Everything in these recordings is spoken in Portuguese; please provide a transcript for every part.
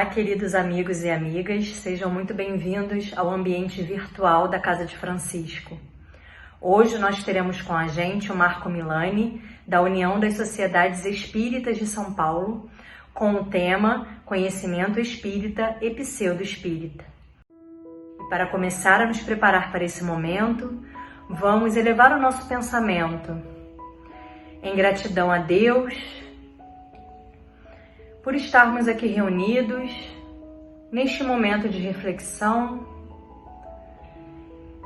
Olá, queridos amigos e amigas, sejam muito bem-vindos ao ambiente virtual da Casa de Francisco. Hoje nós teremos com a gente o Marco Milani, da União das Sociedades Espíritas de São Paulo, com o tema Conhecimento Espírita e Pseudo-Espírita. E para começar a nos preparar para esse momento, vamos elevar o nosso pensamento em gratidão a Deus, por estarmos aqui reunidos neste momento de reflexão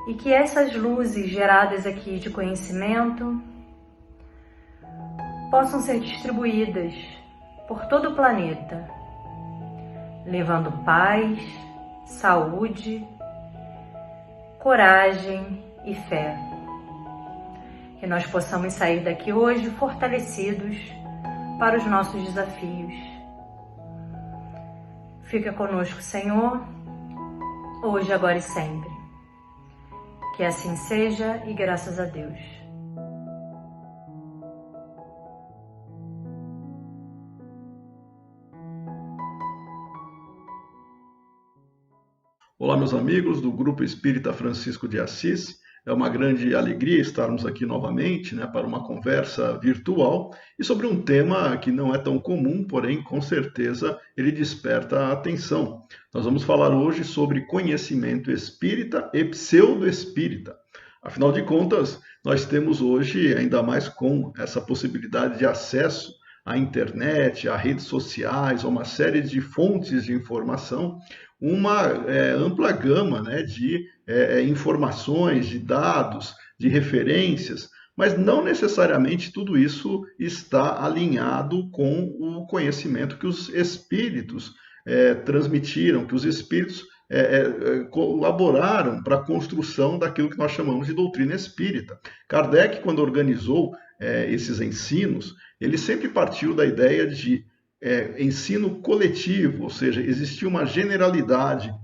e que essas luzes geradas aqui de conhecimento possam ser distribuídas por todo o planeta, levando paz, saúde, coragem e fé. Que nós possamos sair daqui hoje fortalecidos para os nossos desafios. Fica conosco, Senhor, hoje, agora e sempre. Que assim seja e graças a Deus. Olá, meus amigos do Grupo Espírita Francisco de Assis. É uma grande alegria estarmos aqui novamente, para uma conversa virtual e sobre um tema que não é tão comum, porém, com certeza, ele desperta a atenção. Nós vamos falar hoje sobre conhecimento espírita e pseudo-espírita. Afinal de contas, nós temos hoje, ainda mais com essa possibilidade de acesso à internet, a redes sociais, a uma série de fontes de informação, uma ampla gama de informações, de dados, de referências, mas não necessariamente tudo isso está alinhado com o conhecimento que os espíritos transmitiram, que os espíritos colaboraram para a construção daquilo que nós chamamos de doutrina espírita. Kardec, quando organizou esses ensinos, ele sempre partiu da ideia de ensino coletivo, ou seja, existia uma generalidade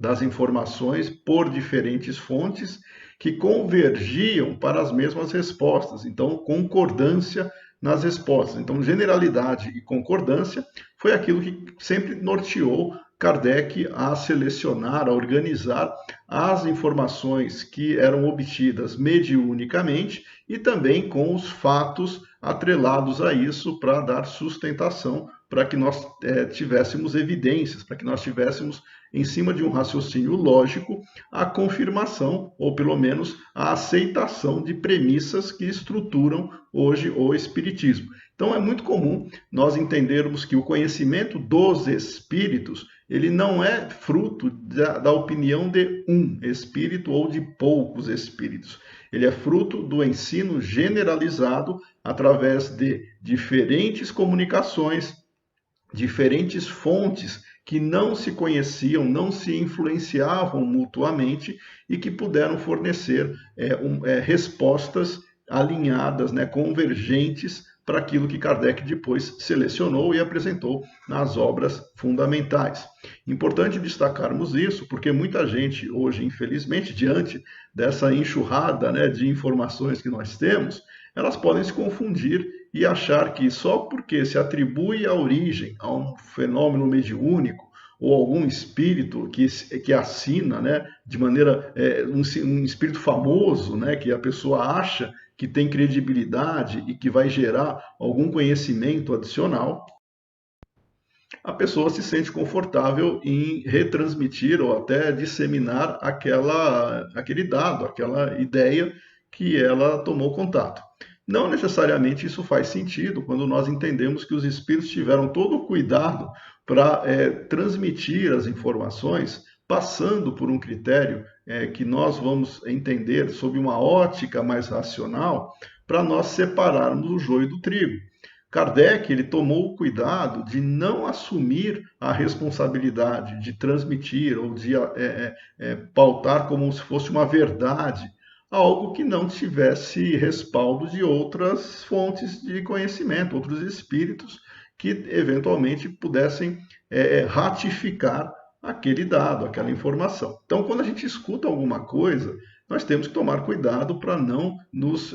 das informações por diferentes fontes que convergiam para as mesmas respostas. Então, concordância nas respostas. Então, generalidade e concordância foi aquilo que sempre norteou Kardec a selecionar, a organizar as informações que eram obtidas mediunicamente e também com os fatos atrelados a isso para dar sustentação, para que nós tivéssemos evidências, para que nós tivéssemos, em cima de um raciocínio lógico, a confirmação, ou pelo menos a aceitação de premissas que estruturam hoje o Espiritismo. Então é muito comum nós entendermos que o conhecimento dos espíritos, ele não é fruto da opinião de um espírito ou de poucos espíritos. Ele é fruto do ensino generalizado através de diferentes comunicações, diferentes fontes que não se conheciam, não se influenciavam mutuamente e que puderam fornecer respostas alinhadas, convergentes para aquilo que Kardec depois selecionou e apresentou nas obras fundamentais. Importante destacarmos isso, porque muita gente hoje, infelizmente, diante dessa enxurrada de informações que nós temos, elas podem se confundir e achar que só porque se atribui a origem a um fenômeno mediúnico ou algum espírito que assina, de maneira, um espírito famoso, que a pessoa acha que tem credibilidade e que vai gerar algum conhecimento adicional, a pessoa se sente confortável em retransmitir ou até disseminar aquele dado, aquela ideia que ela tomou contato. Não necessariamente isso faz sentido quando nós entendemos que os espíritos tiveram todo o cuidado para transmitir as informações, passando por um critério que nós vamos entender sob uma ótica mais racional, para nós separarmos o joio do trigo. Kardec ele tomou o cuidado de não assumir a responsabilidade de transmitir ou de pautar como se fosse uma verdade, algo que não tivesse respaldo de outras fontes de conhecimento, outros espíritos que eventualmente pudessem ratificar aquele dado, aquela informação. Então, quando a gente escuta alguma coisa, nós temos que tomar cuidado para não nos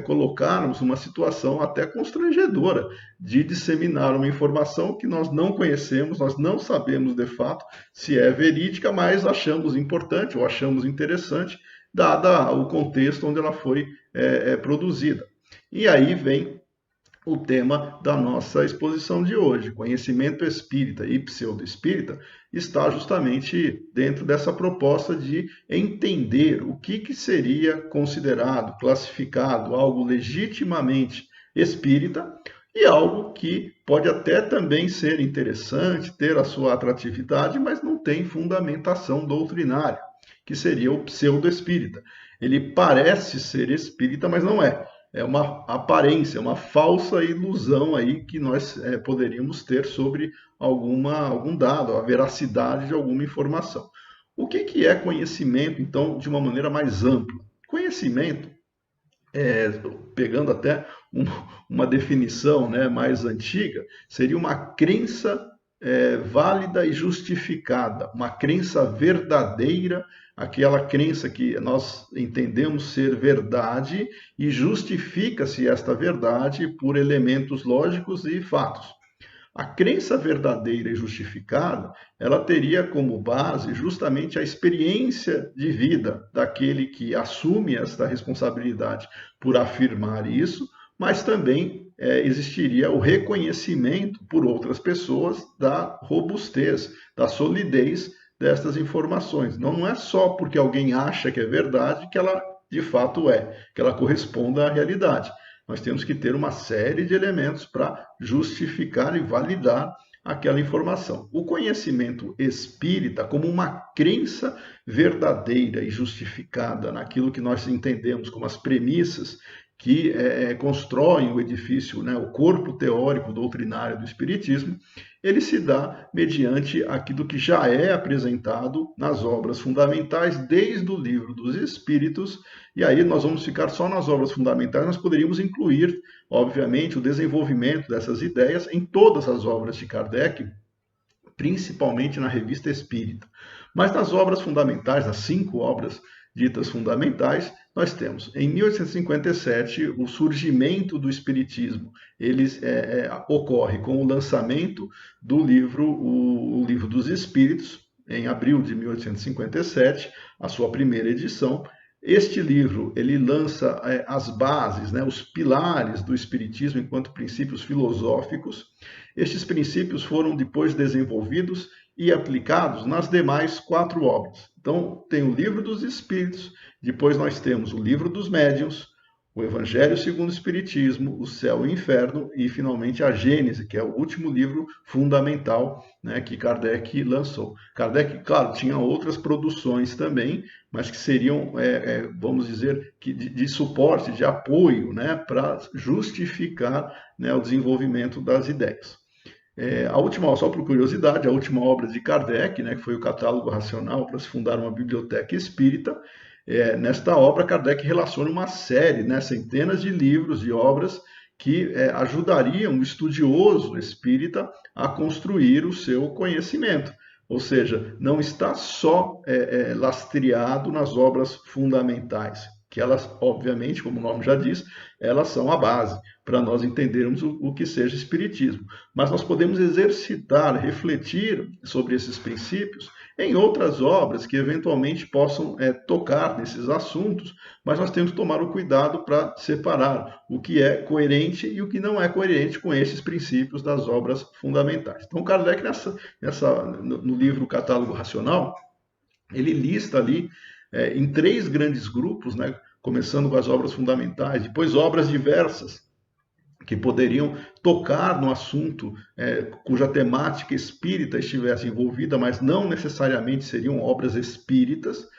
colocarmos numa situação até constrangedora de disseminar uma informação que nós não conhecemos, nós não sabemos de fato se é verídica, mas achamos importante ou achamos interessante, dada o contexto onde ela foi produzida. E aí vem o tema da nossa exposição de hoje. Conhecimento espírita e pseudo-espírita está justamente dentro dessa proposta de entender o que seria considerado, classificado, algo legitimamente espírita e algo que pode até também ser interessante, ter a sua atratividade, mas não tem fundamentação doutrinária, que seria o pseudo-espírita. Ele parece ser espírita, mas não é. É uma aparência, uma falsa ilusão aí que nós poderíamos ter sobre algum dado, a veracidade de alguma informação. O que é conhecimento, então, de uma maneira mais ampla? Conhecimento, pegando até uma definição mais antiga, seria uma crença válida e justificada, uma crença verdadeira, aquela crença que nós entendemos ser verdade e justifica-se esta verdade por elementos lógicos e fatos. A crença verdadeira e justificada, ela teria como base justamente a experiência de vida daquele que assume esta responsabilidade por afirmar isso, mas também existiria o reconhecimento por outras pessoas da robustez, da solidez destas informações. Não é só porque alguém acha que é verdade que ela de fato que ela corresponda à realidade. Nós temos que ter uma série de elementos para justificar e validar aquela informação. O conhecimento espírita, como uma crença verdadeira e justificada naquilo que nós entendemos como as premissas que constroem o edifício, o corpo teórico doutrinário do Espiritismo, ele se dá mediante aquilo que já é apresentado nas obras fundamentais, desde o Livro dos Espíritos, e aí nós vamos ficar só nas obras fundamentais, nós poderíamos incluir, obviamente, o desenvolvimento dessas ideias em todas as obras de Kardec, principalmente na Revista Espírita. Mas nas obras fundamentais, nas 5 obras ditas fundamentais, nós temos, em 1857, o surgimento do Espiritismo. Ele ocorre com o lançamento do livro, o Livro dos Espíritos, em abril de 1857, a sua primeira edição. Este livro, ele lança as bases, os pilares do Espiritismo enquanto princípios filosóficos. Estes princípios foram depois desenvolvidos e aplicados nas demais 4 obras. Então, tem o Livro dos Espíritos, depois nós temos o Livro dos Médiuns, o Evangelho segundo o Espiritismo, o Céu e o Inferno e, finalmente, a Gênese, que é o último livro fundamental que Kardec lançou. Kardec, claro, tinha outras produções também, mas que seriam, vamos dizer, de suporte, de apoio, para justificar o desenvolvimento das ideias. A última, só por curiosidade, a última obra de Kardec, que foi o Catálogo Racional para se fundar uma biblioteca espírita, nesta obra Kardec relaciona uma série, centenas de livros, de obras que ajudariam o estudioso espírita a construir o seu conhecimento. Ou seja, não está só lastreado nas obras fundamentais, que elas, obviamente, como o nome já diz, elas são a base para nós entendermos o que seja espiritismo. Mas nós podemos exercitar, refletir sobre esses princípios em outras obras que eventualmente possam tocar nesses assuntos, mas nós temos que tomar o cuidado para separar o que é coerente e o que não é coerente com esses princípios das obras fundamentais. Então, Kardec, no livro Catálogo Racional, ele lista ali em 3 grandes grupos, começando com as obras fundamentais, depois obras diversas, que poderiam tocar no assunto cuja temática espírita estivesse envolvida, mas não necessariamente seriam obras espíritas,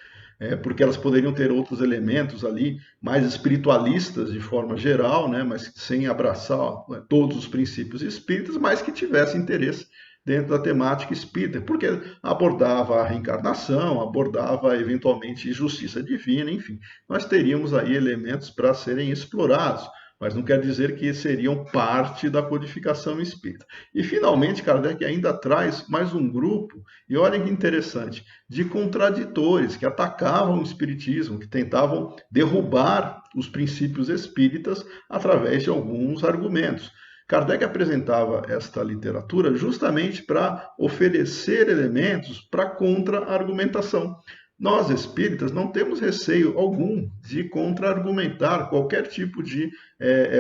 porque elas poderiam ter outros elementos ali, mais espiritualistas de forma geral, mas sem abraçar todos os princípios espíritas, mas que tivessem interesse dentro da temática espírita, porque abordava a reencarnação, abordava eventualmente justiça divina, enfim. Nós teríamos aí elementos para serem explorados. mas não quer dizer que seriam parte da codificação espírita. E, finalmente, Kardec ainda traz mais um grupo, e olha que interessante, de contraditores que atacavam o espiritismo, que tentavam derrubar os princípios espíritas através de alguns argumentos. Kardec apresentava esta literatura justamente para oferecer elementos para contra-argumentação. Nós, espíritas, não temos receio algum de contra-argumentar qualquer tipo de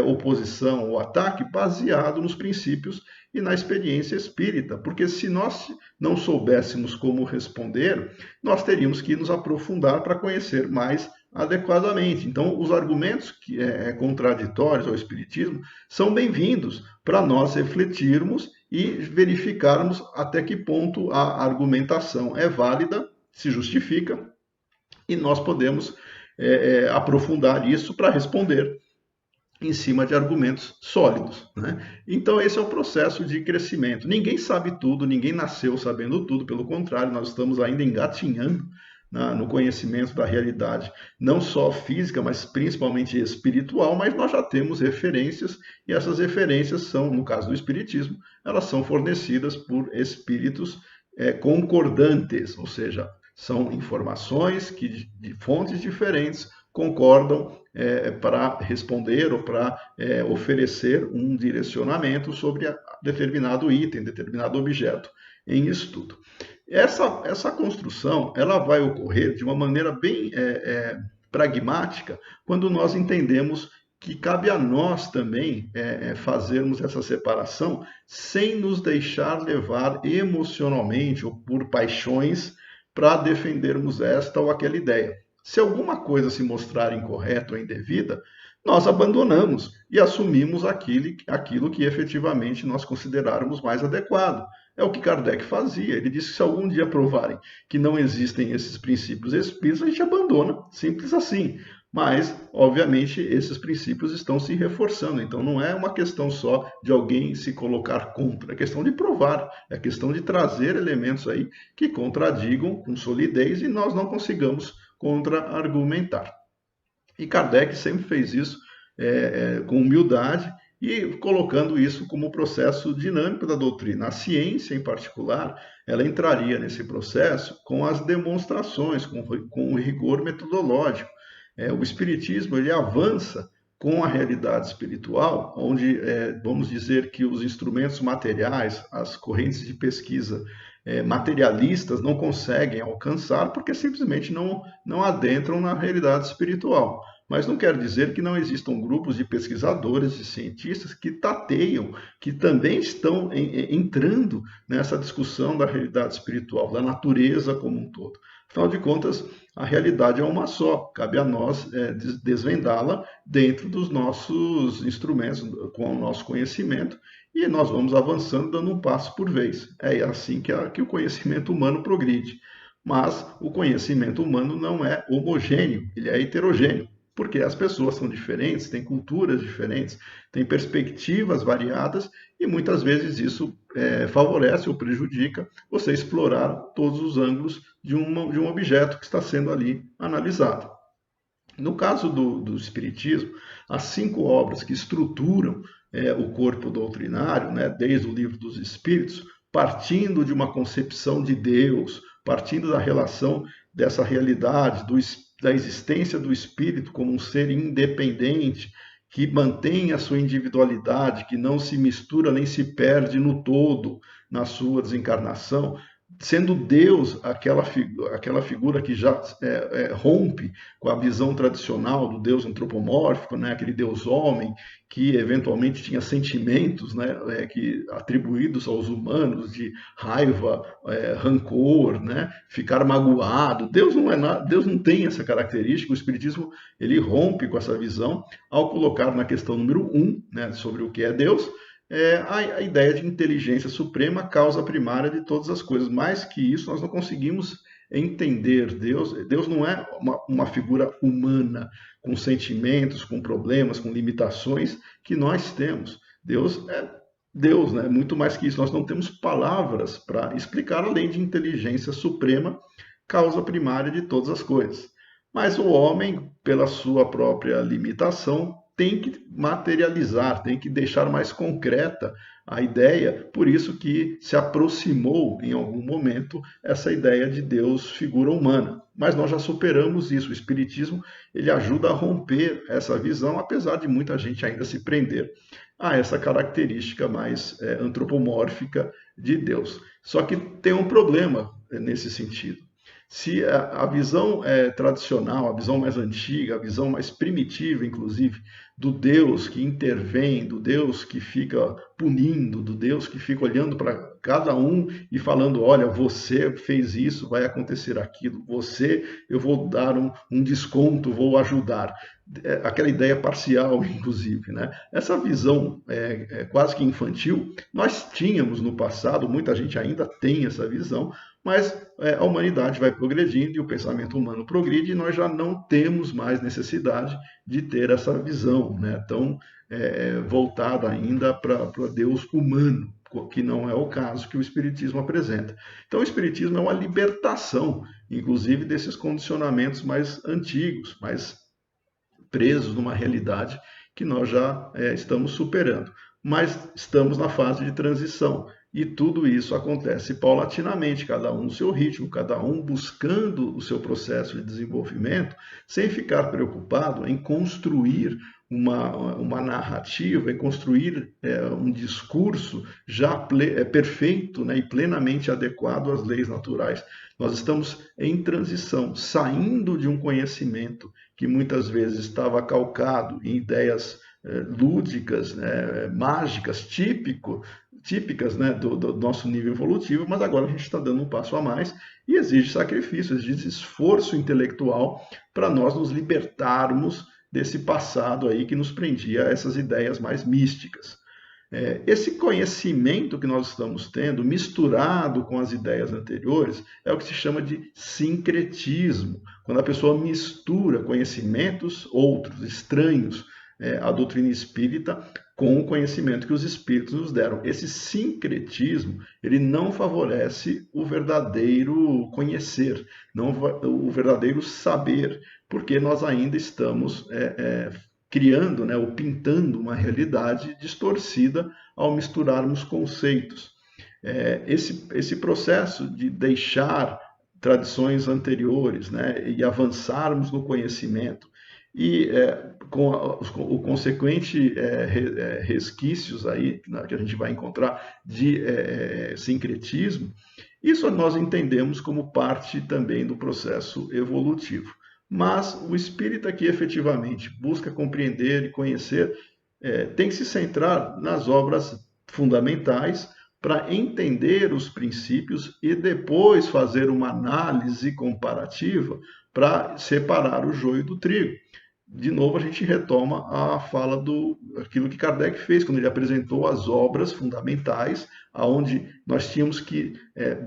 oposição ou ataque baseado nos princípios e na experiência espírita, porque se nós não soubéssemos como responder, nós teríamos que nos aprofundar para conhecer mais adequadamente. Então, os argumentos contraditórios ao espiritismo são bem-vindos para nós refletirmos e verificarmos até que ponto a argumentação é válida, se justifica, e nós podemos aprofundar isso para responder em cima de argumentos sólidos, né? Então, esse é o processo de crescimento. Ninguém sabe tudo, ninguém nasceu sabendo tudo, pelo contrário, nós estamos ainda engatinhando no conhecimento da realidade, não só física, mas principalmente espiritual, mas nós já temos referências, e essas referências são, no caso do espiritismo, elas são fornecidas por espíritos concordantes, ou seja, são informações que de fontes diferentes concordam para responder ou para oferecer um direcionamento sobre determinado item, determinado objeto em estudo. Essa construção ela vai ocorrer de uma maneira bem pragmática quando nós entendemos que cabe a nós também fazermos essa separação sem nos deixar levar emocionalmente ou por paixões para defendermos esta ou aquela ideia. Se alguma coisa se mostrar incorreta ou indevida, nós abandonamos e assumimos aquilo que efetivamente nós considerarmos mais adequado. É o que Kardec fazia. Ele disse que se algum dia provarem que não existem esses princípios espíritas, a gente abandona, simples assim. Mas, obviamente, esses princípios estão se reforçando. Então, não é uma questão só de alguém se colocar contra, é questão de provar, é questão de trazer elementos aí que contradigam com solidez e nós não consigamos contra-argumentar. E Kardec sempre fez isso com humildade e colocando isso como processo dinâmico da doutrina. A ciência, em particular, ela entraria nesse processo com as demonstrações, com o rigor metodológico. O Espiritismo ele avança com a realidade espiritual, onde vamos dizer que os instrumentos materiais, as correntes de pesquisa materialistas não conseguem alcançar porque simplesmente não adentram na realidade espiritual. Mas não quer dizer que não existam grupos de pesquisadores e cientistas que tateiam, que também estão entrando nessa discussão da realidade espiritual, da natureza como um todo. Afinal de contas, a realidade é uma só, cabe a nós desvendá-la dentro dos nossos instrumentos, com o nosso conhecimento, e nós vamos avançando dando um passo por vez. É assim que o conhecimento humano progride. Mas o conhecimento humano não é homogêneo, ele é heterogêneo, porque as pessoas são diferentes, têm culturas diferentes, têm perspectivas variadas, e muitas vezes isso favorece ou prejudica você explorar todos os ângulos de um objeto que está sendo ali analisado. No caso do Espiritismo, as 5 obras que estruturam o corpo doutrinário, né, desde o Livro dos Espíritos, partindo de uma concepção de Deus, partindo da relação dessa realidade, da existência do espírito como um ser independente, que mantém a sua individualidade, que não se mistura nem se perde no todo na sua desencarnação, sendo Deus aquela figura que já rompe com a visão tradicional do Deus antropomórfico, né? Aquele Deus homem que eventualmente tinha sentimentos, né? Atribuídos aos humanos de raiva, rancor, né? Ficar magoado. Deus não tem essa característica. O Espiritismo ele rompe com essa visão ao colocar na questão número 1, né? Sobre o que é Deus, a ideia de inteligência suprema, causa primária de todas as coisas. Mais que isso, nós não conseguimos entender Deus. Deus não é uma figura humana, com sentimentos, com problemas, com limitações que nós temos. Deus é Deus, né? Muito mais que isso. Nós não temos palavras para explicar, além de inteligência suprema, causa primária de todas as coisas. Mas o homem, pela sua própria limitação, tem que materializar, tem que deixar mais concreta a ideia, por isso que se aproximou em algum momento essa ideia de Deus figura humana. Mas nós já superamos isso. O Espiritismo ele ajuda a romper essa visão, apesar de muita gente ainda se prender a essa característica mais antropomórfica de Deus. Só que tem um problema nesse sentido. Se a visão tradicional, a visão mais antiga, a visão mais primitiva, inclusive, do Deus que intervém, do Deus que fica punindo, do Deus que fica olhando para cada um e falando, olha, você fez isso, vai acontecer aquilo, você, eu vou dar um desconto, vou ajudar. Aquela ideia parcial, inclusive, né? Essa visão quase que infantil, nós tínhamos no passado, muita gente ainda tem essa visão, mas a humanidade vai progredindo e o pensamento humano progride e nós já não temos mais necessidade de ter essa visão, né, tão voltada ainda para Deus humano, que não é o caso que o Espiritismo apresenta. Então o Espiritismo é uma libertação, inclusive, desses condicionamentos mais antigos, mais presos numa realidade que nós já estamos superando. Mas estamos na fase de transição. E tudo isso acontece paulatinamente, cada um no seu ritmo, cada um buscando o seu processo de desenvolvimento, sem ficar preocupado em construir uma narrativa, em construir um discurso já perfeito, né, e plenamente adequado às leis naturais. Nós estamos em transição, saindo de um conhecimento que muitas vezes estava calcado em ideias lúdicas, né, mágicas, típicas, né, do nosso nível evolutivo, mas agora a gente está dando um passo a mais e exige sacrifício, exige esforço intelectual para nós nos libertarmos desse passado aí que nos prendia a essas ideias mais místicas. Esse conhecimento que nós estamos tendo, misturado com as ideias anteriores, é o que se chama de sincretismo, quando a pessoa mistura conhecimentos outros, estranhos, a doutrina espírita com o conhecimento que os espíritos nos deram. Esse sincretismo, ele não favorece o verdadeiro conhecer, o verdadeiro saber, porque nós ainda estamos criando, né, ou pintando uma realidade distorcida ao misturarmos conceitos. Esse processo de deixar tradições anteriores, né, e avançarmos no conhecimento, e com o consequente resquícios aí, que a gente vai encontrar de sincretismo, isso nós entendemos como parte também do processo evolutivo. Mas o espírita que efetivamente busca compreender e conhecer tem que se centrar nas obras fundamentais para entender os princípios e depois fazer uma análise comparativa para separar o joio do trigo. De novo, a gente retoma a fala aquilo que Kardec fez, quando ele apresentou as obras fundamentais, onde nós tínhamos que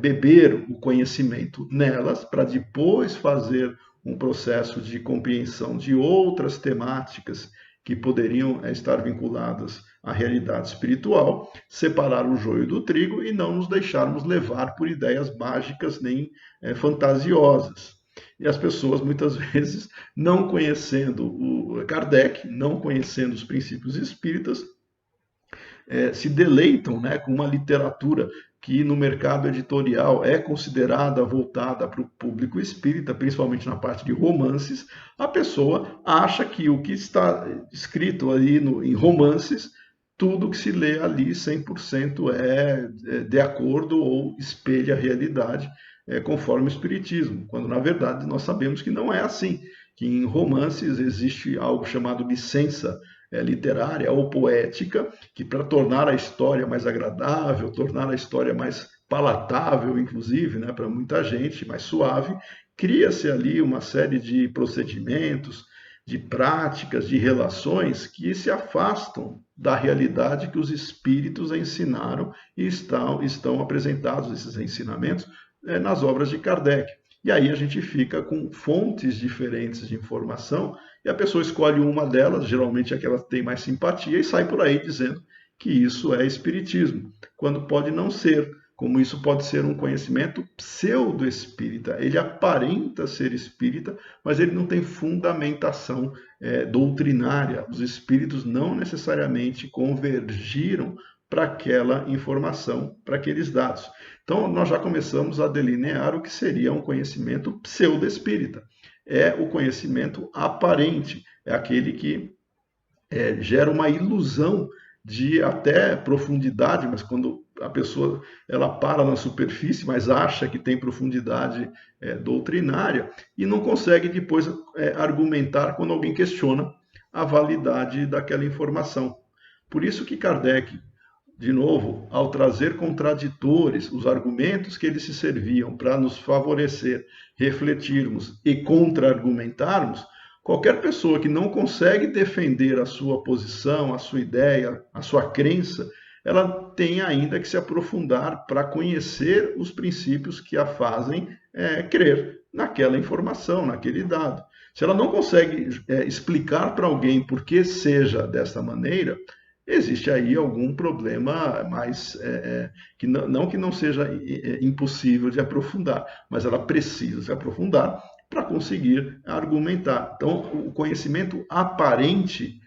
beber o conhecimento nelas, para depois fazer um processo de compreensão de outras temáticas que poderiam estar vinculadas à realidade espiritual, separar o joio do trigo e não nos deixarmos levar por ideias mágicas nem fantasiosas. E as pessoas, muitas vezes, não conhecendo o Kardec, não conhecendo os princípios espíritas, se deleitam, né, com uma literatura que no mercado editorial é considerada voltada para o público espírita, principalmente na parte de romances. A pessoa acha que o que está escrito ali em romances, tudo que se lê ali 100% é de acordo ou espelha a realidade, conforme o Espiritismo, quando na verdade nós sabemos que não é assim, que em romances existe algo chamado licença literária ou poética, que para tornar a história mais agradável, tornar a história mais palatável, inclusive, né, para muita gente, mais suave, cria-se ali uma série de procedimentos, de práticas, de relações que se afastam da realidade que os espíritos ensinaram e estão apresentados, esses ensinamentos, nas obras de Kardec. E aí a gente fica com fontes diferentes de informação e a pessoa escolhe uma delas, geralmente é que ela tem mais simpatia, e sai por aí dizendo que isso é espiritismo, quando pode não ser, como isso pode ser um conhecimento pseudo-espírita. Ele aparenta ser espírita, mas ele não tem fundamentação doutrinária. Os espíritos não necessariamente convergiram para aquela informação, para aqueles dados. Então, nós já começamos a delinear o que seria um conhecimento pseudo-espírita. É o conhecimento aparente, é aquele que gera uma ilusão de até profundidade, mas quando a pessoa ela para na superfície, mas acha que tem profundidade doutrinária e não consegue depois argumentar quando alguém questiona a validade daquela informação. Por isso que Kardec, de novo, ao trazer contraditores, os argumentos que eles se serviam para nos favorecer, refletirmos e contra-argumentarmos, qualquer pessoa que não consegue defender a sua posição, a sua ideia, a sua crença, ela tem ainda que se aprofundar para conhecer os princípios que a fazem crer naquela informação, naquele dado. Se ela não consegue explicar para alguém por que seja dessa maneira, existe aí algum problema mais que não seja impossível de aprofundar, mas ela precisa se aprofundar para conseguir argumentar. Então, o conhecimento aparente,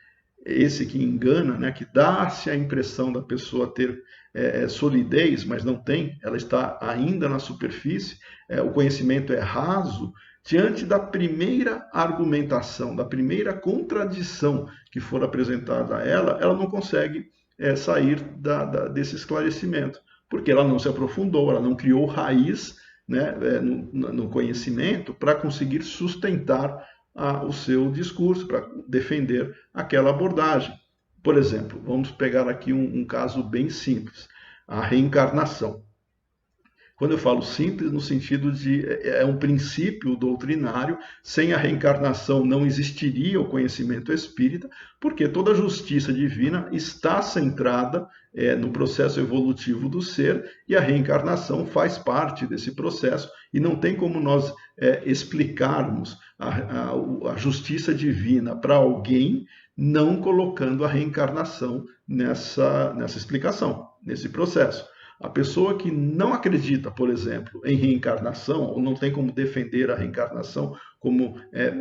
esse que engana, né, que dá-se a impressão da pessoa ter solidez, mas não tem, ela está ainda na superfície, o conhecimento é raso, diante da primeira argumentação, da primeira contradição que for apresentada a ela, ela não consegue sair desse esclarecimento, porque ela não se aprofundou, ela não criou raiz, né, no conhecimento para conseguir sustentar o seu discurso, para defender aquela abordagem. Por exemplo, vamos pegar aqui um caso bem simples, a reencarnação. Quando eu falo simples, no sentido de é um princípio doutrinário, sem a reencarnação não existiria o conhecimento espírita, porque toda a justiça divina está centrada no processo evolutivo do ser, e a reencarnação faz parte desse processo, e não tem como nós explicarmos a justiça divina para alguém, não colocando a reencarnação nessa explicação, nesse processo. A pessoa que não acredita, por exemplo, em reencarnação, ou não tem como defender a reencarnação como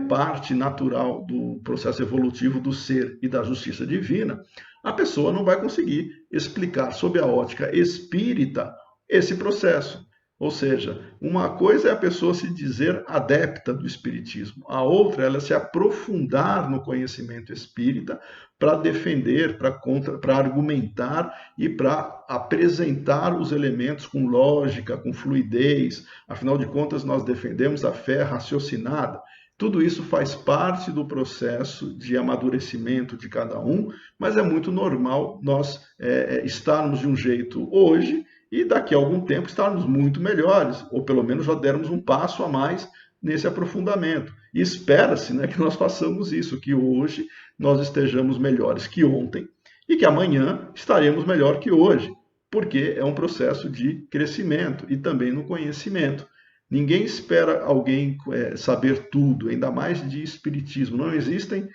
parte natural do processo evolutivo do ser e da justiça divina, a pessoa não vai conseguir explicar sob a ótica espírita esse processo. Ou seja, uma coisa é a pessoa se dizer adepta do espiritismo, a outra é ela se aprofundar no conhecimento espírita para defender, para argumentar e para apresentar os elementos com lógica, com fluidez. Afinal de contas, nós defendemos a fé raciocinada. Tudo isso faz parte do processo de amadurecimento de cada um, mas é muito normal nós estarmos de um jeito hoje e daqui a algum tempo estarmos muito melhores, ou pelo menos já dermos um passo a mais nesse aprofundamento. E espera-se, né, que nós façamos isso, que hoje nós estejamos melhores que ontem e que amanhã estaremos melhor que hoje, porque é um processo de crescimento e também no conhecimento. Ninguém espera alguém saber tudo, ainda mais de espiritismo. Não existem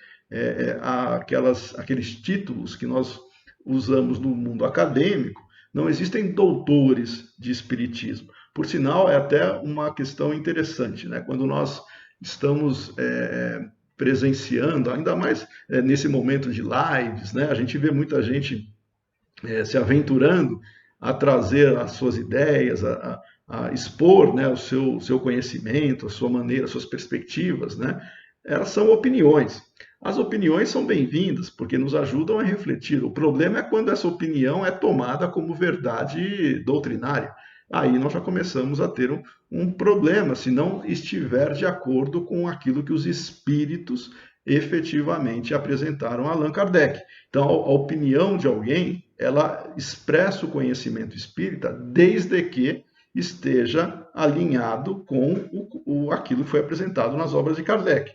aqueles títulos que nós usamos no mundo acadêmico, não existem doutores de espiritismo. Por sinal, é até uma questão interessante, né? Quando nós estamos presenciando, ainda mais nesse momento de lives, né? A gente vê muita gente se aventurando a trazer as suas ideias, a expor, né, o seu conhecimento, a sua maneira, as suas perspectivas, né? Elas são opiniões. As opiniões são bem-vindas, porque nos ajudam a refletir. O problema é quando essa opinião é tomada como verdade doutrinária. Aí nós já começamos a ter um problema, se não estiver de acordo com aquilo que os espíritos efetivamente apresentaram a Allan Kardec. Então, a opinião de alguém, ela expressa o conhecimento espírita desde que esteja alinhado com aquilo que foi apresentado nas obras de Kardec.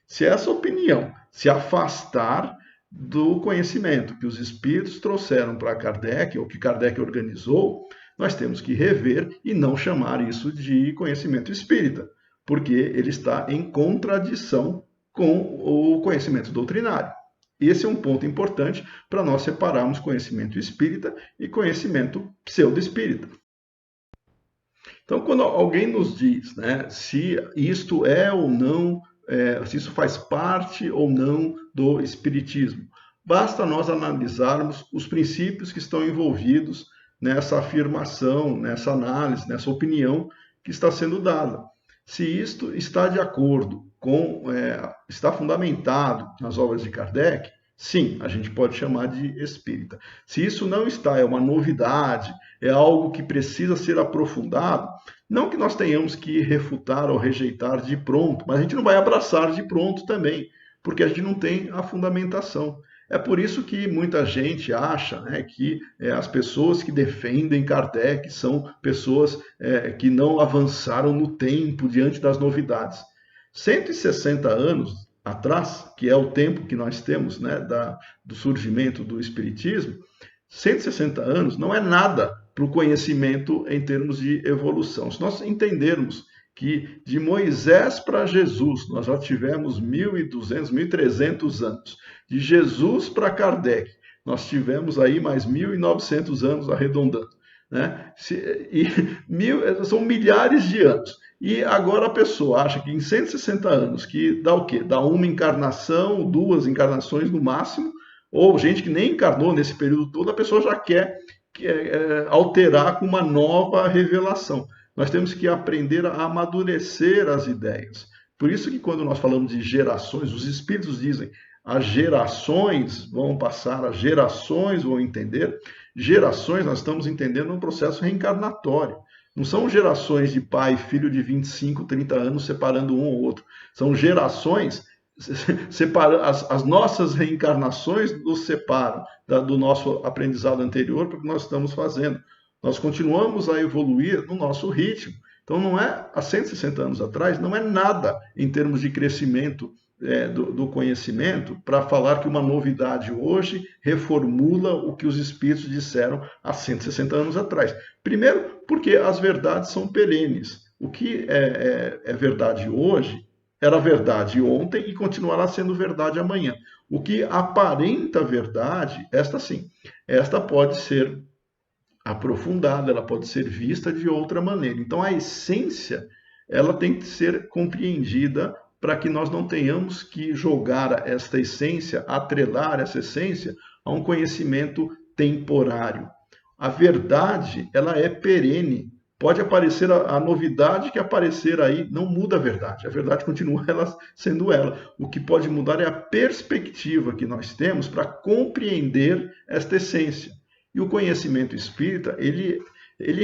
Se essa opinião se afastar do conhecimento que os espíritos trouxeram para Kardec, ou que Kardec organizou, nós temos que rever e não chamar isso de conhecimento espírita, porque ele está em contradição com o conhecimento doutrinário. Esse é um ponto importante para nós separarmos conhecimento espírita e conhecimento pseudo-espírita. Então, quando alguém nos diz, né, se isto é ou não, se isso faz parte ou não do Espiritismo, basta nós analisarmos os princípios que estão envolvidos nessa afirmação, nessa análise, nessa opinião que está sendo dada. Se isto está de acordo com, está fundamentado nas obras de Kardec, sim, a gente pode chamar de espírita. Se isso não está, é uma novidade, é algo que precisa ser aprofundado, não que nós tenhamos que refutar ou rejeitar de pronto, mas a gente não vai abraçar de pronto também, porque a gente não tem a fundamentação. É por isso que muita gente acha, né, que as pessoas que defendem Kardec são pessoas que não avançaram no tempo diante das novidades. 160 anos atrás, que é o tempo que nós temos, né, do surgimento do Espiritismo, 160 anos não é nada para o conhecimento em termos de evolução. Se nós entendermos que de Moisés para Jesus nós já tivemos 1.200, 1.300 anos, de Jesus para Kardec nós tivemos aí mais 1.900 anos arredondando, né? São milhares de anos. E agora a pessoa acha que em 160 anos, que dá o quê? Dá uma encarnação, 2 encarnações no máximo, ou gente que nem encarnou nesse período todo, a pessoa já quer alterar com uma nova revelação. Nós temos que aprender a amadurecer as ideias. Por isso que quando nós falamos de gerações, os espíritos dizem, as gerações vão passar, as gerações vão entender. Gerações, nós estamos entendendo um processo reencarnatório. Não são gerações de pai e filho de 25, 30 anos separando um ou outro. São gerações separando. As nossas reencarnações nos separam do nosso aprendizado anterior para o que nós estamos fazendo. Nós continuamos a evoluir no nosso ritmo. Então, não é há 160 anos atrás, não é nada em termos de crescimento do conhecimento para falar que uma novidade hoje reformula o que os espíritos disseram há 160 anos atrás. Primeiro, porque as verdades são perenes. O que é verdade hoje era verdade ontem e continuará sendo verdade amanhã. O que aparenta verdade, esta sim, esta pode ser aprofundada, ela pode ser vista de outra maneira. Então, a essência, ela tem que ser compreendida para que nós não tenhamos que jogar esta essência, atrelar essa essência a um conhecimento temporário. A verdade, ela é perene. Pode aparecer a novidade que aparecer aí, não muda a verdade continua ela sendo ela. O que pode mudar é a perspectiva que nós temos para compreender esta essência. E o conhecimento espírita, ele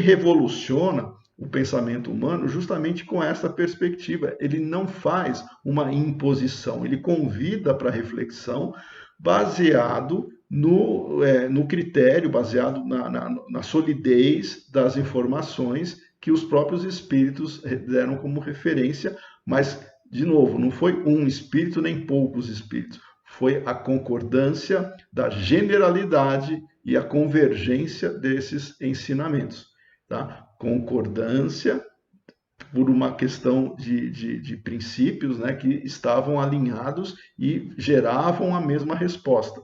revoluciona o pensamento humano justamente com essa perspectiva. Ele não faz uma imposição, ele convida para reflexão baseado no critério, baseado na solidez das informações que os próprios espíritos deram como referência, mas, de novo, não foi um espírito nem poucos espíritos, foi a concordância da generalidade e a convergência desses ensinamentos. Tá? Concordância por uma questão de princípios, né, que estavam alinhados e geravam a mesma resposta.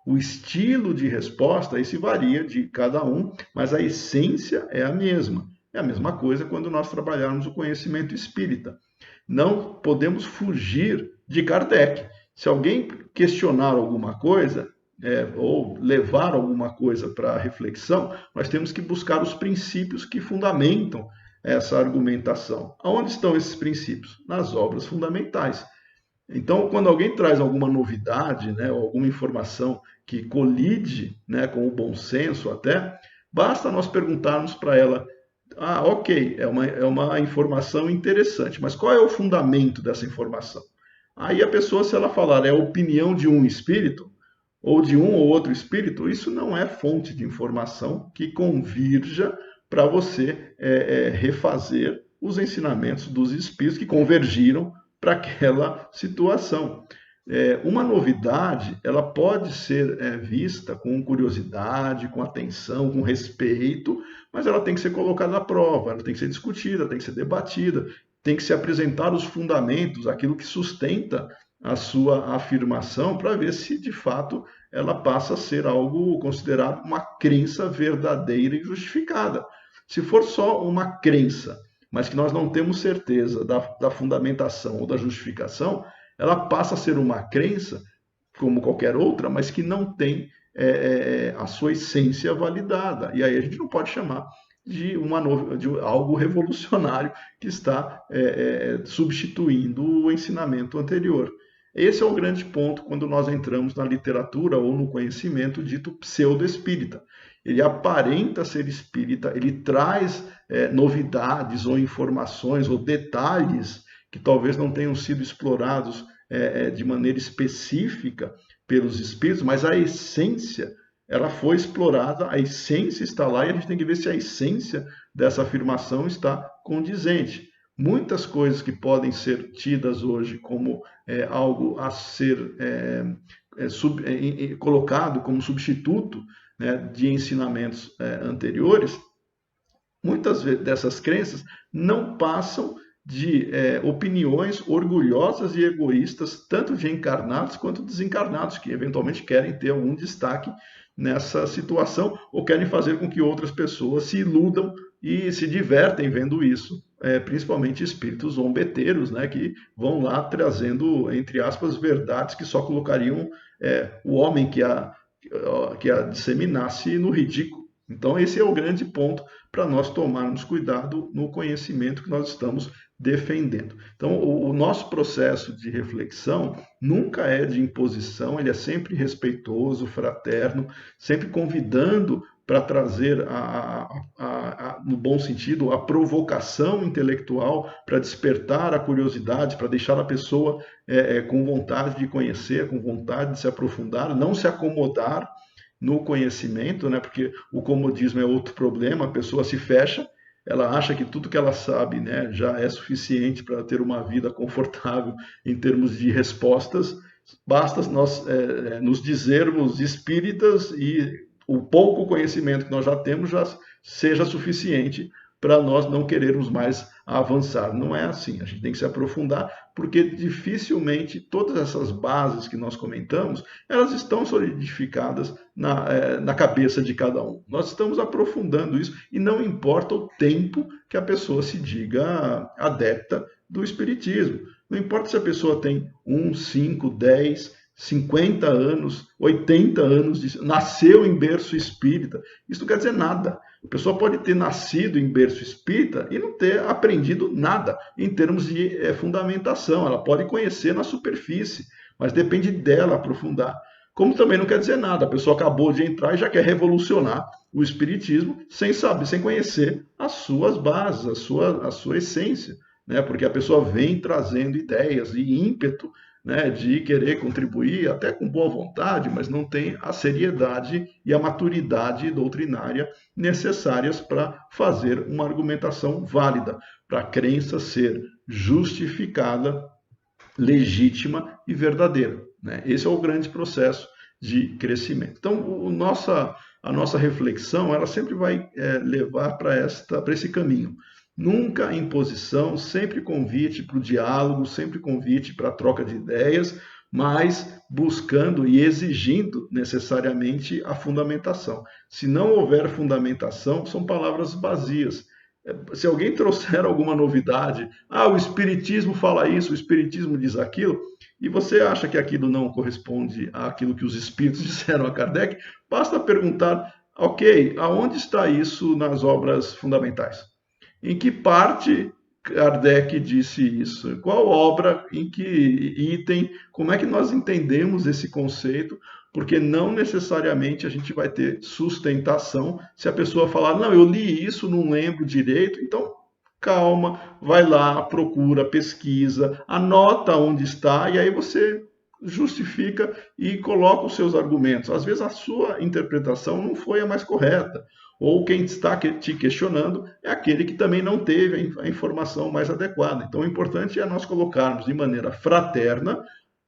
O estilo de resposta, esse varia de cada um, mas a essência é a mesma. É a mesma coisa quando nós trabalharmos o conhecimento espírita. Não podemos fugir de Kardec. Se alguém questionar alguma coisa, ou levar alguma coisa para reflexão, nós temos que buscar os princípios que fundamentam essa argumentação. Aonde estão esses princípios? Nas obras fundamentais. Então, quando alguém traz alguma novidade, né, ou alguma informação que colide, né, com o bom senso até, basta nós perguntarmos para ela, ok, é uma informação interessante, mas qual é o fundamento dessa informação? Aí a pessoa, se ela falar é a opinião de um espírito, ou de um ou outro espírito, isso não é fonte de informação que convirja para você refazer os ensinamentos dos espíritos que convergiram para aquela situação. Uma novidade, ela pode ser vista com curiosidade, com atenção, com respeito, mas ela tem que ser colocada à prova, ela tem que ser discutida, tem que ser debatida, tem que se apresentar os fundamentos, aquilo que sustenta a sua afirmação, para ver se de fato ela passa a ser algo considerado uma crença verdadeira e justificada. Se for só uma crença mas que nós não temos certeza da fundamentação ou da justificação, ela passa a ser uma crença, como qualquer outra, mas que não tem a sua essência validada. E aí a gente não pode chamar de algo revolucionário que está substituindo o ensinamento anterior. Esse é o grande ponto quando nós entramos na literatura ou no conhecimento dito pseudo-espírita. Ele aparenta ser espírita, ele traz novidades ou informações ou detalhes que talvez não tenham sido explorados de maneira específica pelos espíritos, mas a essência ela foi explorada, a essência está lá e a gente tem que ver se a essência dessa afirmação está condizente. Muitas coisas que podem ser tidas hoje como algo a ser colocado como substituto, né, de ensinamentos anteriores, muitas dessas crenças não passam de opiniões orgulhosas e egoístas, tanto de encarnados quanto desencarnados, que eventualmente querem ter algum destaque nessa situação ou querem fazer com que outras pessoas se iludam e se divertem vendo isso, principalmente espíritos zombeteiros, né, que vão lá trazendo, entre aspas, verdades que só colocariam o homem que a disseminasse no ridículo. Então esse é o grande ponto para nós tomarmos cuidado no conhecimento que nós estamos defendendo. Então o nosso processo de reflexão nunca é de imposição, ele é sempre respeitoso, fraterno, sempre convidando para trazer, no bom sentido, a provocação intelectual, para despertar a curiosidade, para deixar a pessoa com vontade de conhecer, com vontade de se aprofundar, não se acomodar no conhecimento, né? Porque o comodismo é outro problema, a pessoa se fecha, ela acha que tudo que ela sabe, né, já é suficiente para ter uma vida confortável em termos de respostas, basta nós nos dizermos espíritas e o pouco conhecimento que nós já temos já seja suficiente para nós não querermos mais avançar. Não é assim, a gente tem que se aprofundar, porque dificilmente todas essas bases que nós comentamos, elas estão solidificadas na cabeça de cada um. Nós estamos aprofundando isso e não importa o tempo que a pessoa se diga adepta do espiritismo. Não importa se a pessoa tem 1, 5, 10, 50 anos, 80 anos, nasceu em berço espírita. Isso não quer dizer nada. A pessoa pode ter nascido em berço espírita e não ter aprendido nada em termos de fundamentação. Ela pode conhecer na superfície, mas depende dela aprofundar. Como também não quer dizer nada. A pessoa acabou de entrar e já quer revolucionar o espiritismo sem saber, sem conhecer as suas bases, a sua essência, né? Porque a pessoa vem trazendo ideias e ímpeto, né, de querer contribuir, até com boa vontade, mas não tem a seriedade e a maturidade doutrinária necessárias para fazer uma argumentação válida, para a crença ser justificada, legítima e verdadeira, né? Esse é o grande processo de crescimento. Então, a nossa reflexão ela sempre vai levar para esse caminho. Nunca imposição, sempre convite para o diálogo, sempre convite para a troca de ideias, mas buscando e exigindo necessariamente a fundamentação. Se não houver fundamentação, são palavras vazias. Se alguém trouxer alguma novidade, o Espiritismo fala isso, o Espiritismo diz aquilo, e você acha que aquilo não corresponde àquilo que os Espíritos disseram a Kardec, basta perguntar, ok, aonde está isso nas obras fundamentais? Em que parte Kardec disse isso? Qual obra, em que item, como é que nós entendemos esse conceito? Porque não necessariamente a gente vai ter sustentação se a pessoa falar, não, eu li isso, não lembro direito, então calma, vai lá, procura, pesquisa, anota onde está e aí você justifica e coloca os seus argumentos. Às vezes a sua interpretação não foi a mais correta, ou quem está te questionando é aquele que também não teve a informação mais adequada. Então, o importante é nós colocarmos de maneira fraterna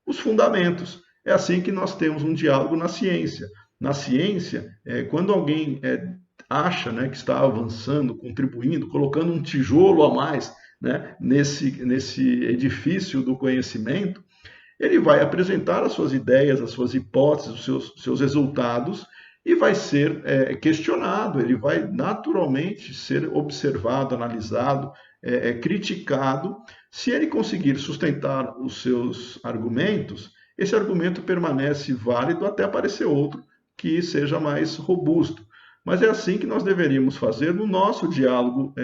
os fundamentos. É assim que nós temos um diálogo na ciência. Na ciência, quando alguém acha, né, que está avançando, contribuindo, colocando um tijolo a mais, né, nesse edifício do conhecimento, ele vai apresentar as suas ideias, as suas hipóteses, os seus resultados, e vai ser questionado, ele vai naturalmente ser observado, analisado, criticado. Se ele conseguir sustentar os seus argumentos, esse argumento permanece válido até aparecer outro que seja mais robusto. Mas é assim que nós deveríamos fazer no nosso diálogo,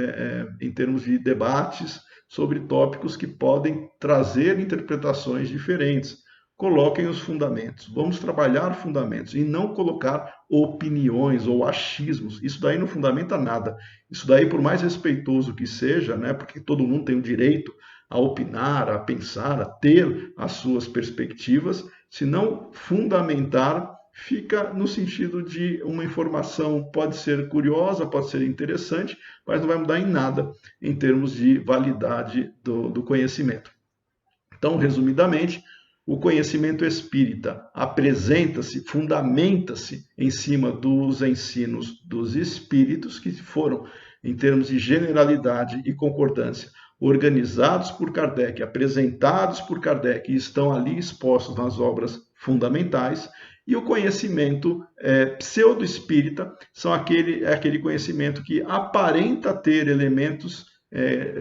em termos de debates sobre tópicos que podem trazer interpretações diferentes. Coloquem os fundamentos, vamos trabalhar fundamentos e não colocar opiniões ou achismos. Isso daí não fundamenta nada. Isso daí, por mais respeitoso que seja, né, porque todo mundo tem o direito a opinar, a pensar, a ter as suas perspectivas, se não fundamentar, fica no sentido de uma informação pode ser curiosa, pode ser interessante, mas não vai mudar em nada em termos de validade do conhecimento. Então, resumidamente, o conhecimento espírita apresenta-se, fundamenta-se em cima dos ensinos dos espíritos que foram, em termos de generalidade e concordância, organizados por Kardec, apresentados por Kardec e estão ali expostos nas obras fundamentais. E o conhecimento pseudo-espírita é aquele conhecimento que aparenta ter elementos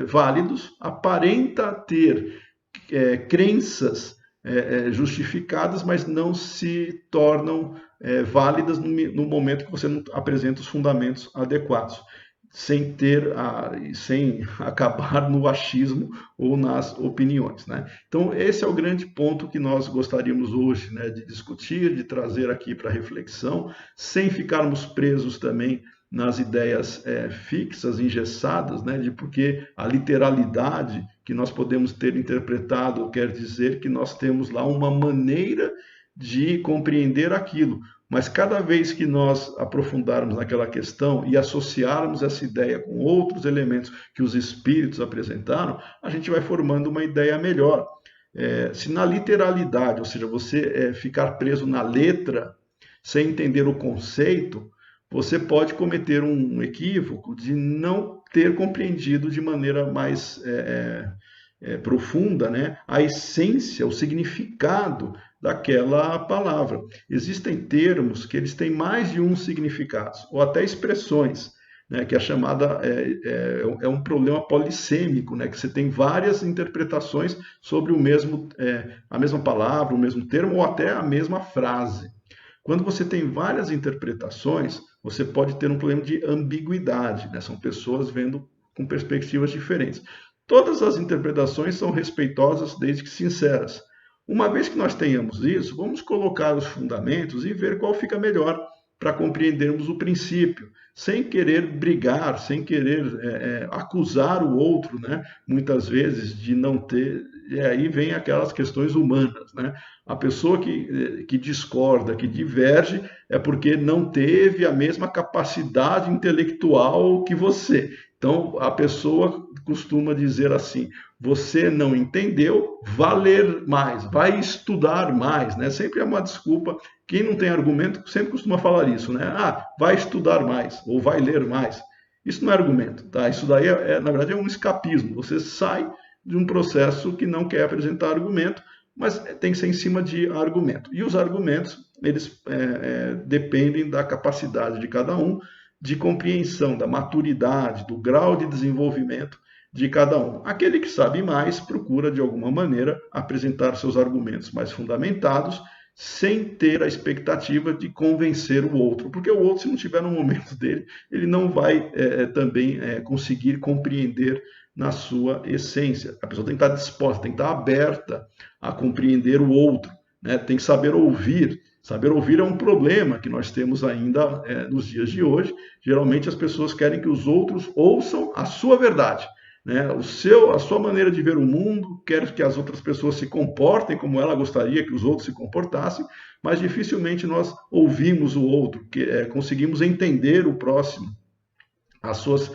válidos, aparenta ter crenças justificadas, mas não se tornam válidas no momento que você não apresenta os fundamentos adequados, sem acabar no achismo ou nas opiniões, né? Então, esse é o grande ponto que nós gostaríamos hoje, né, de discutir, de trazer aqui para reflexão, sem ficarmos presos também nas ideias fixas, engessadas, né, de porque a literalidade que nós podemos ter interpretado quer dizer que nós temos lá uma maneira de compreender aquilo. Mas cada vez que nós aprofundarmos naquela questão e associarmos essa ideia com outros elementos que os espíritos apresentaram, a gente vai formando uma ideia melhor. Se na literalidade, ou seja, você ficar preso na letra, sem entender o conceito, você pode cometer um equívoco de não ter compreendido de maneira mais profunda, né, a essência, o significado daquela palavra. Existem termos que eles têm mais de um significado, ou até expressões, né, que é chamada, um problema polissêmico, né, que você tem várias interpretações sobre a mesma palavra, o mesmo termo, ou até a mesma frase. Quando você tem várias interpretações, você pode ter um problema de ambiguidade, né? São pessoas vendo com perspectivas diferentes. Todas as interpretações são respeitosas desde que sinceras. Uma vez que nós tenhamos isso, vamos colocar os fundamentos e ver qual fica melhor para compreendermos o princípio, sem querer brigar, sem querer acusar o outro, né? Muitas vezes de não ter... E aí vem aquelas questões humanas, né? A pessoa que discorda, que diverge, é porque não teve a mesma capacidade intelectual que você. Então, a pessoa costuma dizer assim, você não entendeu, vai ler mais, vai estudar mais, né? Sempre é uma desculpa. Quem não tem argumento sempre costuma falar isso, né? Vai estudar mais, ou vai ler mais. Isso não é argumento, tá? Isso daí, na verdade, é um escapismo. Você sai de um processo que não quer apresentar argumento, mas tem que ser em cima de argumento. E os argumentos, eles dependem da capacidade de cada um, de compreensão, da maturidade, do grau de desenvolvimento de cada um. Aquele que sabe mais procura, de alguma maneira, apresentar seus argumentos mais fundamentados, sem ter a expectativa de convencer o outro. Porque o outro, se não estiver no momento dele, ele não vai também conseguir compreender na sua essência. A pessoa tem que estar disposta, tem que estar aberta a compreender o outro, né? Tem que saber ouvir. Saber ouvir é um problema que nós temos ainda nos dias de hoje. Geralmente as pessoas querem que os outros ouçam a sua verdade, né? A sua maneira de ver o mundo, quer que as outras pessoas se comportem como ela gostaria que os outros se comportassem, mas dificilmente nós ouvimos o outro, conseguimos entender o próximo, as suas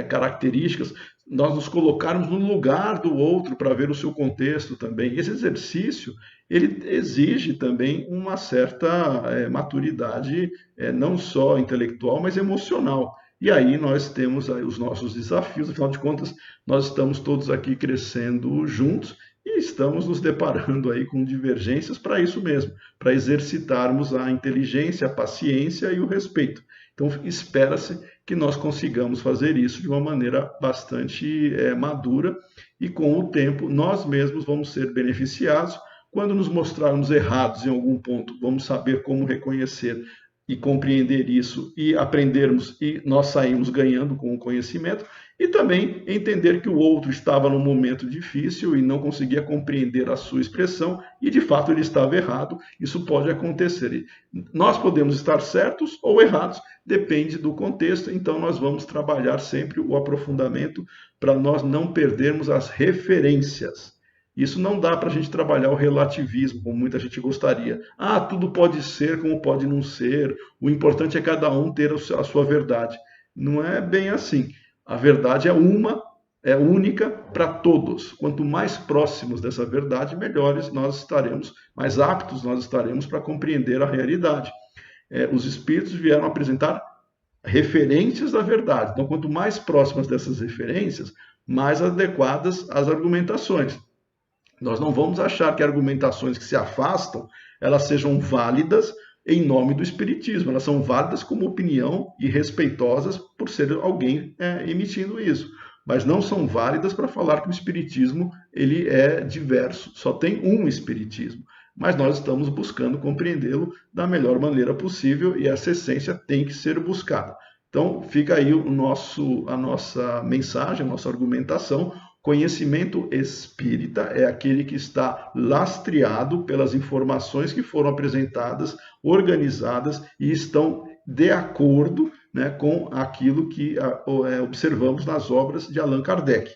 características, nós nos colocarmos no lugar do outro para ver o seu contexto também. Esse exercício, ele exige também uma certa maturidade, não só intelectual, mas emocional. E aí nós temos aí os nossos desafios, afinal de contas, nós estamos todos aqui crescendo juntos e estamos nos deparando aí com divergências para isso mesmo, para exercitarmos a inteligência, a paciência e o respeito. Então, espera-se que nós consigamos fazer isso de uma maneira bastante madura e, com o tempo, nós mesmos vamos ser beneficiados. Quando nos mostrarmos errados em algum ponto, vamos saber como reconhecer e compreender isso e aprendermos, e nós saímos ganhando com o conhecimento, e também entender que o outro estava num momento difícil e não conseguia compreender a sua expressão e de fato ele estava errado. Isso pode acontecer. Nós podemos estar certos ou errados, depende do contexto, então nós vamos trabalhar sempre o aprofundamento para nós não perdermos as referências. Isso não dá para a gente trabalhar o relativismo, como muita gente gostaria. Ah, tudo pode ser como pode não ser. O importante é cada um ter a sua verdade. Não é bem assim. A verdade é uma, é única para todos. Quanto mais próximos dessa verdade, melhores nós estaremos, mais aptos nós estaremos para compreender a realidade. Os espíritos vieram apresentar referências da verdade. Então, quanto mais próximas dessas referências, mais adequadas as argumentações. Nós não vamos achar que argumentações que se afastam, elas sejam válidas em nome do Espiritismo. Elas são válidas como opinião e respeitosas por ser alguém emitindo isso. Mas não são válidas para falar que o Espiritismo ele é diverso. Só tem um Espiritismo. Mas nós estamos buscando compreendê-lo da melhor maneira possível e essa essência tem que ser buscada. Então, fica aí a nossa mensagem, a nossa argumentação. Conhecimento espírita é aquele que está lastreado pelas informações que foram apresentadas, organizadas e estão de acordo, né, com aquilo que observamos nas obras de Allan Kardec.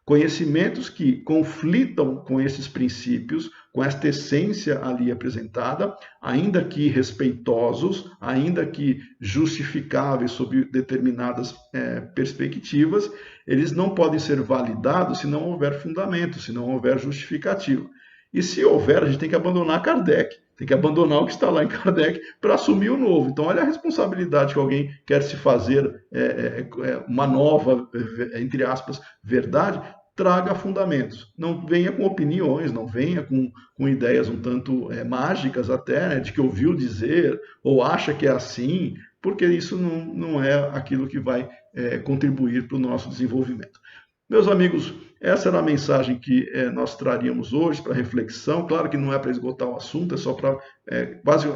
Conhecimentos que conflitam com esses princípios, com esta essência ali apresentada, ainda que respeitosos, ainda que justificáveis sob determinadas perspectivas, eles não podem ser validados se não houver fundamento, se não houver justificativa. E se houver, a gente tem que abandonar Kardec, tem que abandonar o que está lá em Kardec para assumir o novo. Então, olha a responsabilidade que alguém quer se fazer uma nova, entre aspas, verdade, traga fundamentos. Não venha com opiniões, não venha com ideias um tanto mágicas até, né, de que ouviu dizer ou acha que é assim, porque isso não é aquilo que vai contribuir para o nosso desenvolvimento. Meus amigos, essa era a mensagem que nós traríamos hoje para reflexão. Claro que não é para esgotar o assunto, é só para quase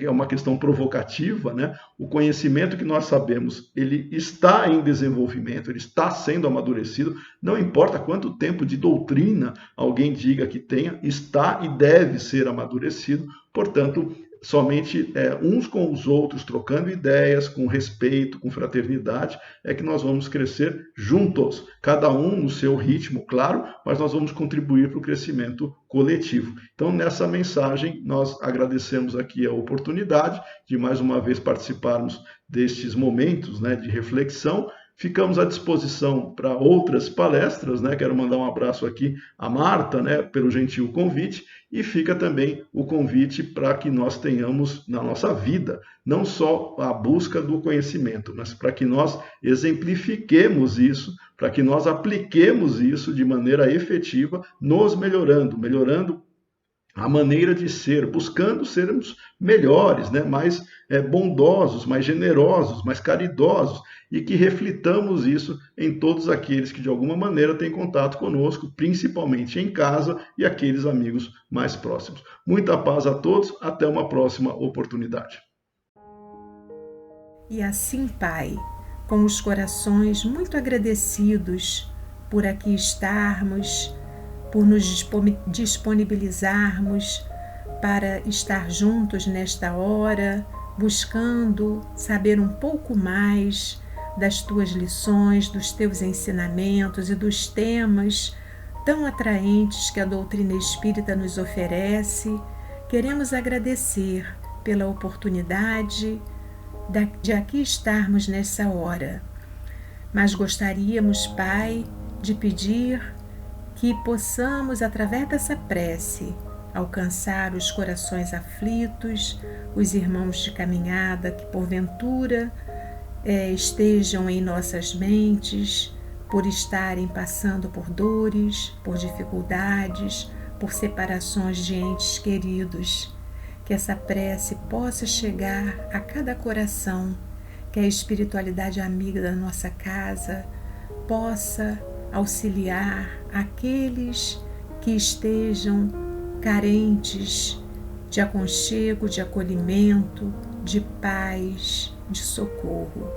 uma questão provocativa, né? O conhecimento que nós sabemos, ele está em desenvolvimento, ele está sendo amadurecido. Não importa quanto tempo de doutrina alguém diga que tenha, está e deve ser amadurecido. Portanto, somente uns com os outros, trocando ideias, com respeito, com fraternidade, é que nós vamos crescer juntos, cada um no seu ritmo, claro, mas nós vamos contribuir para o crescimento coletivo. Então, nessa mensagem, nós agradecemos aqui a oportunidade de mais uma vez participarmos destes momentos, né, de reflexão. Ficamos à disposição para outras palestras, né? Quero mandar um abraço aqui à Marta, né, pelo gentil convite, e fica também o convite para que nós tenhamos na nossa vida não só a busca do conhecimento, mas para que nós exemplifiquemos isso, para que nós apliquemos isso de maneira efetiva, nos melhorando a maneira de ser, buscando sermos melhores, né? Mais bondosos, mais generosos, mais caridosos, e que reflitamos isso em todos aqueles que de alguma maneira têm contato conosco, principalmente em casa e aqueles amigos mais próximos. Muita paz a todos, até uma próxima oportunidade. E assim, Pai, com os corações muito agradecidos por aqui estarmos, por nos disponibilizarmos para estar juntos nesta hora, buscando saber um pouco mais das tuas lições, dos teus ensinamentos e dos temas tão atraentes que a doutrina espírita nos oferece. Queremos agradecer pela oportunidade de aqui estarmos nessa hora. Mas gostaríamos, Pai, de pedir que possamos, através dessa prece, alcançar os corações aflitos, os irmãos de caminhada que porventura estejam em nossas mentes, por estarem passando por dores, por dificuldades, por separações de entes queridos. Que essa prece possa chegar a cada coração, que a espiritualidade amiga da nossa casa possa auxiliar aqueles que estejam carentes de aconchego, de acolhimento, de paz, de socorro.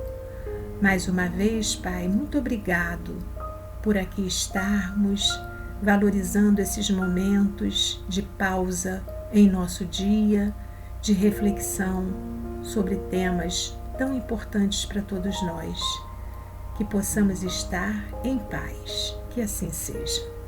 Mais uma vez, Pai, muito obrigado por aqui estarmos, valorizando esses momentos de pausa em nosso dia, de reflexão sobre temas tão importantes para todos nós. Que possamos estar em paz. Que assim seja.